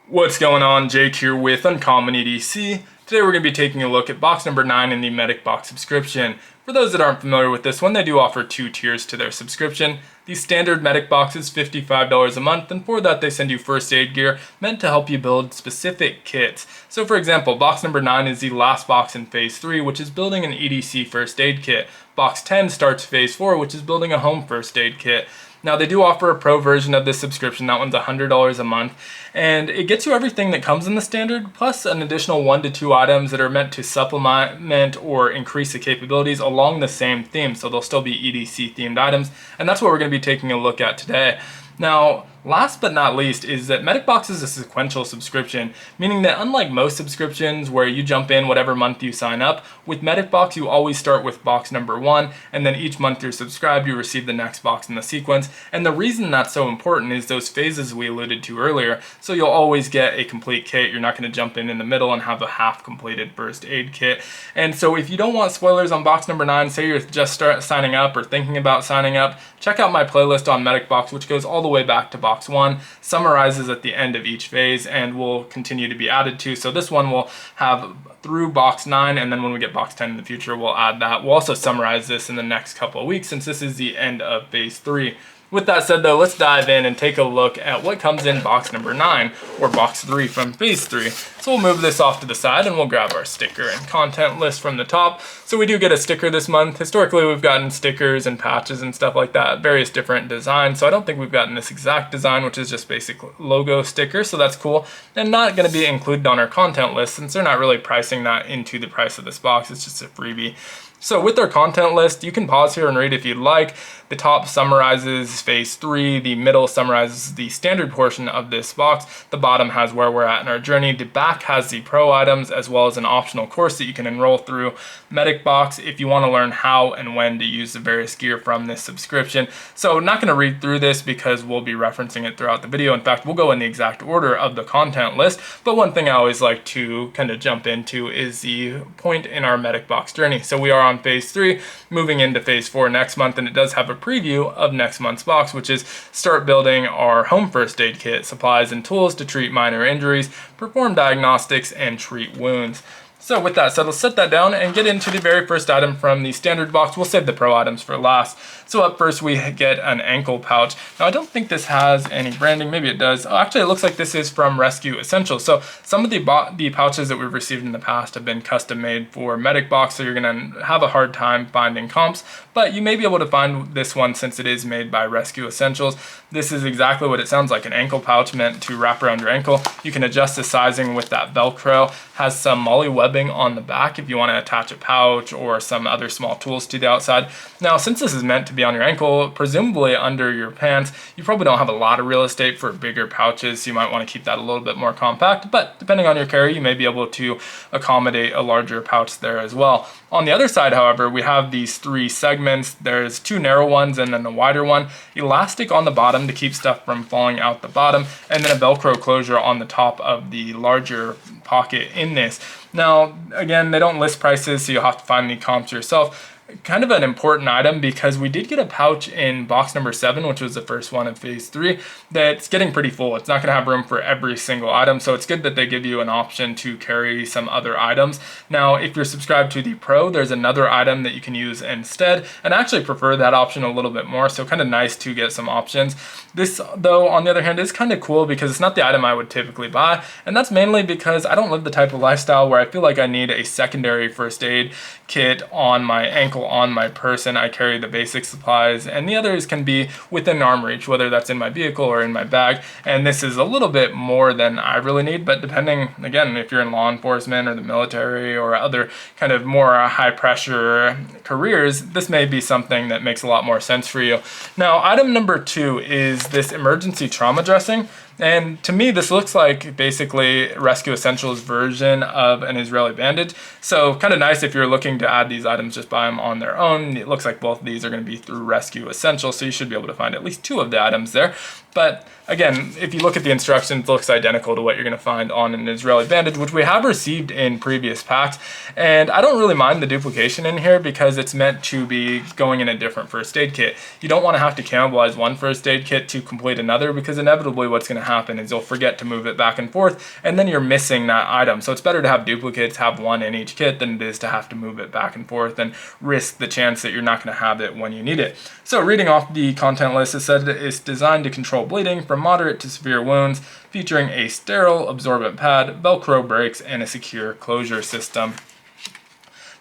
What's going on? Jake here with Uncommon EDC. Today we're going to be taking a look at box number 9 in the MedicBox subscription. For those that aren't familiar with this one, they do offer 2 tiers to their subscription. The standard MedicBox is $55 a month, and for that they send you first aid gear meant to help you build specific kits. So for example, box number 9 is the last box in phase 3, which is building an EDC first aid kit. Box 10 starts phase 4, which is building a home first aid kit. Now they do offer a pro version of this subscription. That one's $100 a month, and it gets you everything that comes in the standard, plus an additional 1 to 2 items that are meant to supplement or increase the capabilities along the same theme. So they'll still be EDC themed items, and that's what we're going to be taking a look at today. Now, last but not least is that MedicBox is a sequential subscription, meaning that unlike most subscriptions where you jump in whatever month you sign up, with MedicBox you always start with box number 1, and then each month you're subscribed you receive the next box in the sequence. And the reason that's so important is those phases we alluded to earlier. So you'll always get a complete kit. You're not going to jump in the middle and have a half completed first aid kit. And so if you don't want spoilers on box number 9, say you're just signing up or thinking about signing up, check out my playlist on MedicBox, which goes all the way back to box 1, summarizes at the end of each phase, and will continue to be added to. So this one will have through box 9, and then when we get box 10 in the future, we'll add that. We'll also summarize this in the next couple of weeks since this is the end of phase 3. With that said though, let's dive in and take a look at what comes in box number 9, or box 3 from phase 3. So we'll move this off to the side and we'll grab our sticker and content list from the top. So we do get a sticker this month. Historically, we've gotten stickers and patches and stuff like that, various different designs. So I don't think we've gotten this exact design, which is just basic logo sticker. So that's cool. And not going to be included on our content list since they're not really pricing that into the price of this box. It's just a freebie. So with our content list, you can pause here and read if you'd like. The top summarizes phase 3, the middle summarizes the standard portion of this box, the bottom has where we're at in our journey, the back has the pro items as well as an optional course that you can enroll through MedicBox if you want to learn how and when to use the various gear from this subscription. So I'm not going to read through this because we'll be referencing it throughout the video. In fact, we'll go in the exact order of the content list, but one thing I always like to kind of jump into is the point in our MedicBox journey. So we are on phase 3, moving into phase 4 next month, and it does have a preview of next month's box, which is start building our home first aid kit, supplies and tools to treat minor injuries, perform diagnostics, and treat wounds. So with that said, let's set that down and get into the very first item from the standard box. We'll save the pro items for last. So up first we get an ankle pouch. Now I don't think this has any branding, maybe it does. Oh, actually it looks like this is from Rescue Essentials. So some of the pouches that we've received in the past have been custom made for MedicBox, so you're gonna have a hard time finding comps, but you may be able to find this one since it is made by Rescue Essentials. This is exactly what it sounds like, an ankle pouch meant to wrap around your ankle. You can adjust the sizing with that Velcro. Has some MOLLE webbing on the back if you want to attach a pouch or some other small tools to the outside. Now, since this is meant to be on your ankle, presumably under your pants, you probably don't have a lot of real estate for bigger pouches, so you might want to keep that a little bit more compact, but depending on your carry, you may be able to accommodate a larger pouch there as well. On the other side, however, we have these 3 segments. There's 2 narrow ones and then a wider one, elastic on the bottom to keep stuff from falling out the bottom, and then a Velcro closure on the top of the larger pocket in this. Now, again, they don't list prices, so you'll have to find the comps yourself. Kind of an important item because we did get a pouch in box number 7, which was the first one in phase 3, that's getting pretty full. It's not going to have room for every single item, so it's good that they give you an option to carry some other items. Now, if you're subscribed to the Pro, there's another item that you can use instead, and I actually prefer that option a little bit more, so kind of nice to get some options. This, though, on the other hand, is kind of cool because it's not the item I would typically buy, and that's mainly because I don't live the type of lifestyle where I feel like I need a secondary first aid kit on my ankle, on my person. I carry the basic supplies, and the others can be within arm reach, whether that's in my vehicle or in my bag. And this is a little bit more than I really need, but depending, again, if you're in law enforcement or the military or other kind of more high pressure careers, this may be something that makes a lot more sense for you. Now, item number 2 is this emergency trauma dressing. And to me, this looks like basically Rescue Essentials version of an Israeli bandage. So kind of nice if you're looking to add these items, just buy them on their own. It looks like both of these are going to be through Rescue Essentials, so you should be able to find at least 2 of the items there. But again, if you look at the instructions, it looks identical to what you're going to find on an Israeli bandage, which we have received in previous packs. And I don't really mind the duplication in here because it's meant to be going in a different first aid kit. You don't want to have to cannibalize one first aid kit to complete another, because inevitably what's going to happen is you'll forget to move it back and forth, and then you're missing that item. So it's better to have duplicates, have one in each kit, than it is to have to move it back and forth and risk the chance that you're not going to have it when you need it. So reading off the content list, it said it's designed to control bleeding from moderate to severe wounds, featuring a sterile absorbent pad, Velcro brakes, and a secure closure system.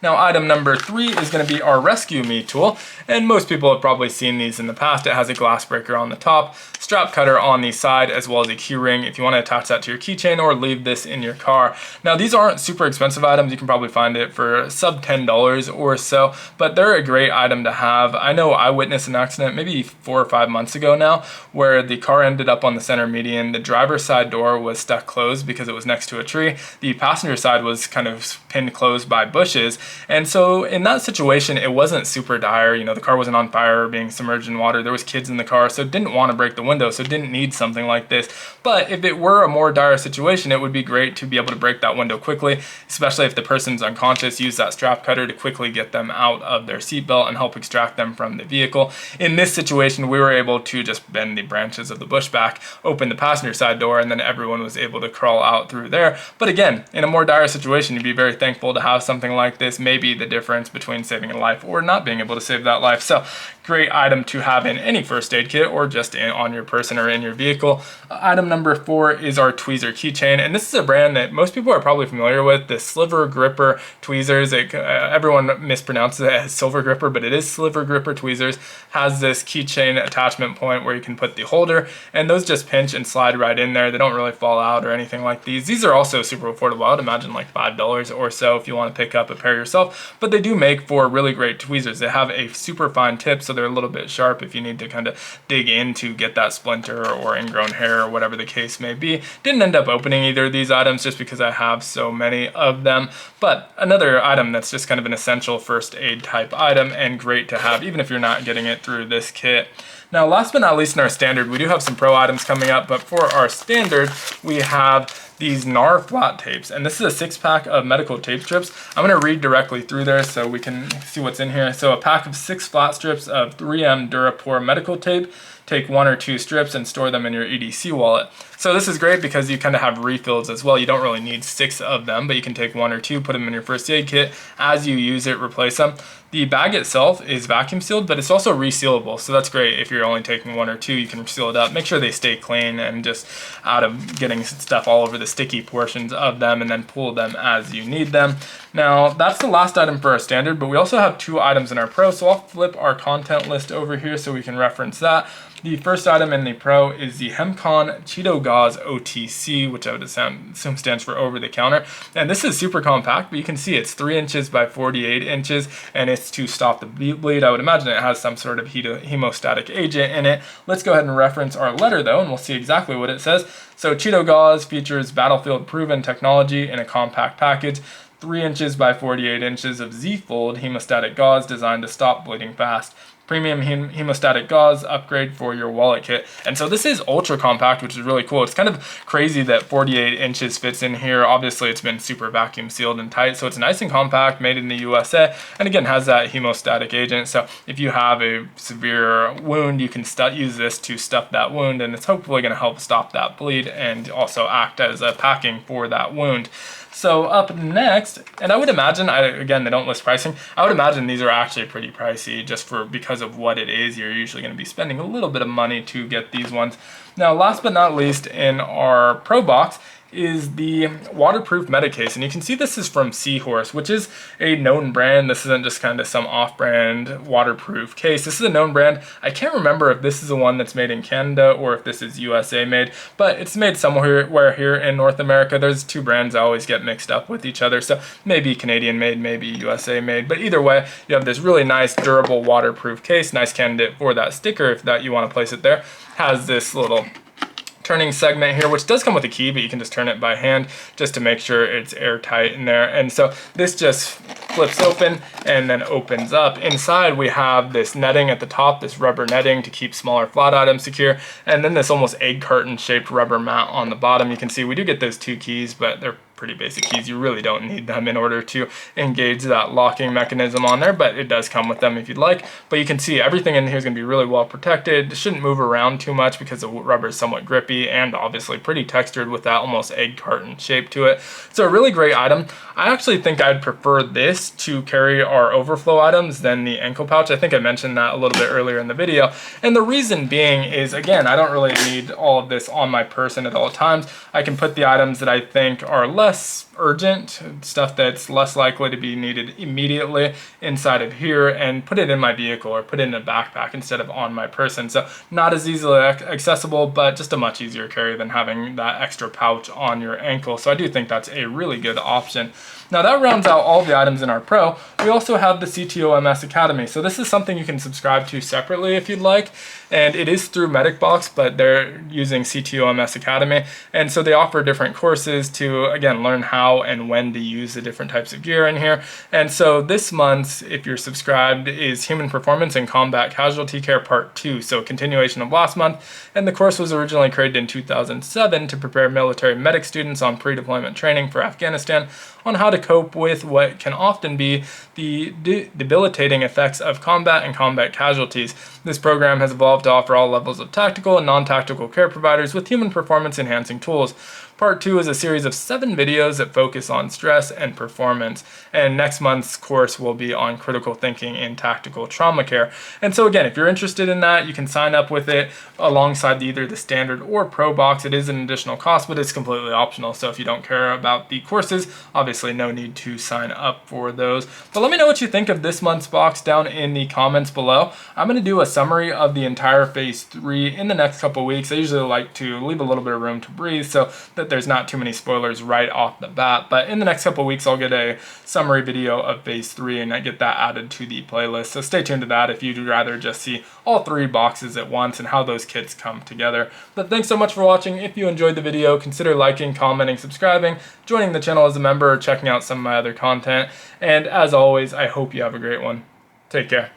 Now, item number 3 is going to be our Rescue Me tool, and most people have probably seen these in the past. It has a glass breaker on the top, strap cutter on the side, as well as a key ring if you want to attach that to your keychain or leave this in your car. Now, these aren't super expensive items. You can probably find it for sub $10 or so, but they're a great item to have. I know I witnessed an accident maybe 4 or 5 months ago now, where the car ended up on the center median. The driver's side door was stuck closed because it was next to a tree. The passenger side was kind of pinned closed by bushes. And so in that situation, it wasn't super dire. You know, the car wasn't on fire or being submerged in water. There was kids in the car, so didn't want to break the window, so didn't need something like this. But if it were a more dire situation, it would be great to be able to break that window quickly, especially if the person's unconscious. Use that strap cutter to quickly get them out of their seatbelt and help extract them from the vehicle. In this situation, we were able to just bend the branches of the bush back, open the passenger side door, and then everyone was able to crawl out through there. But again, in a more dire situation, you'd be very thankful to have something like this. Maybe the difference between saving a life or not being able to save that life. So great item to have in any first aid kit or just on your person or in your vehicle. Item number 4 is our tweezer keychain, and this is a brand that most people are probably familiar with, the Sliver Gripper tweezers. Everyone mispronounces it as Silver Gripper, but it is Sliver Gripper tweezers. Has this keychain attachment point where you can put the holder, and those just pinch and slide right in there. They don't really fall out or anything like these. These are also super affordable. I would imagine like $5 or so if you want to pick up a pair yourself, but they do make for really great tweezers. They have a super fine tip, so they're a little bit sharp if you need to kind of dig in to get that splinter or ingrown hair or whatever the case may be. Didn't end up opening either of these items just because I have so many of them, but another item that's just kind of an essential first aid type item and great to have even if you're not getting it through this kit. Now, last but not least in our standard, we do have some pro items coming up, but for our standard, we have these NAR flat tapes, and this is a 6-pack of medical tape strips. I'm going to read directly through there so we can see what's in here. So a pack of 6 flat strips of 3M Durapore medical tape. Take 1 or 2 strips and store them in your EDC wallet. So this is great because you kind of have refills as well. You don't really need 6 of them, but you can take 1 or 2, put them in your first aid kit. As you use it, replace them. The bag itself is vacuum sealed, but it's also resealable. So that's great. If you're only taking 1 or 2, you can seal it up. Make sure they stay clean and just out of getting stuff all over the sticky portions of them, and then pull them as you need them. Now, that's the last item for our standard, but we also have 2 items in our pro. So I'll flip our content list over here so we can reference that. The first item in the Pro is the Hemcon Cheeto Gauze OTC, which I would assume stands for over the counter. And this is super compact, but you can see it's 3 inches by 48 inches, and it's to stop the bleed. I would imagine it has some sort of hemostatic agent in it. Let's go ahead and reference our letter though, and we'll see exactly what it says. So Cheeto Gauze features battlefield proven technology in a compact package. 3 inches by 48 inches of Z-fold hemostatic gauze designed to stop bleeding fast. Premium hemostatic gauze upgrade for your wallet kit. And so this is ultra compact, which is really cool. It's kind of crazy that 48 inches fits in here. Obviously it's been super vacuum sealed and tight, so it's nice and compact, made in the USA, and again has that hemostatic agent. So if you have a severe wound, you can use this to stuff that wound, and it's hopefully going to help stop that bleed and also act as a packing for that wound. So up next, and I would imagine, again, they don't list pricing, I would imagine these are actually pretty pricey just because of what it is. You're usually going to be spending a little bit of money to get these ones. Now, last but not least in our Pro box is the waterproof medic case, and you can see this is from Seahorse, which is a known brand. This isn't just kind of some off-brand waterproof case. This is a known brand. I can't remember if this is the one that's made in Canada or if this is USA made, but it's made somewhere here in North America. There's 2 brands I always get mixed up with each other, so maybe Canadian made, maybe USA made, but either way, you have this really nice durable waterproof case. Nice candidate for that sticker if that you want to place it there. Has this little turning segment here, which does come with a key, but you can just turn it by hand just to make sure it's airtight in there. And so this just flips open and then opens up. Inside we have this netting at the top, this rubber netting to keep smaller flat items secure, and then this almost egg carton shaped rubber mat on the bottom. You can see we do get those 2 keys, but they're pretty basic keys. You really don't need them in order to engage that locking mechanism on there, but it does come with them if you'd like. But you can see everything in here is going to be really well protected. It shouldn't move around too much because the rubber is somewhat grippy and obviously pretty textured with that almost egg carton shape to it. So a really great item. I actually think I'd prefer this to carry our overflow items than the ankle pouch. I think I mentioned that a little bit earlier in the video. And the reason being is, again, I don't really need all of this on my person at all times. I can put the items that I think are less urgent, stuff that's less likely to be needed immediately inside of here, and put it in my vehicle or put it in a backpack instead of on my person. So not as easily accessible, but just a much easier carry than having that extra pouch on your ankle. So I do think that's a really good option. Now that rounds out all the items in our Pro. We also have the CTOMS Academy. So this is something you can subscribe to separately if you'd like. And it is through MedicBox, but they're using CTOMS Academy. And so they offer different courses to, again, learn how and when to use the different types of gear in here. And so this month, if you're subscribed, is Human Performance and Combat Casualty Care Part 2. So a continuation of last month. And the course was originally created in 2007 to prepare military medic students on pre-deployment training for Afghanistan on how to cope with what can often be the debilitating effects of combat and combat casualties. This program has evolved to offer all levels of tactical and non-tactical care providers with human performance enhancing tools. Part 2 is a series of 7 videos that focus on stress and performance. And next month's course will be on critical thinking in tactical trauma care. And so again, if you're interested in that, you can sign up with it alongside either the standard or Pro box. It is an additional cost, but it's completely optional. So if you don't care about the courses, obviously no need to sign up for those. But let me know what you think of this month's box down in the comments below. I'm going to do a summary of the entire phase 3 in the next couple weeks. I usually like to leave a little bit of room to breathe so that there's not too many spoilers right off the bat. But in the next couple weeks, I'll get a summary video of phase 3 and I get that added to the playlist. So stay tuned to that if you'd rather just see all 3 boxes at once and how those kits come together. But thanks so much for watching. If you enjoyed the video, consider liking, commenting, subscribing, joining the channel as a member, or checking out some of my other content. And as always, I hope you have a great one. Take care.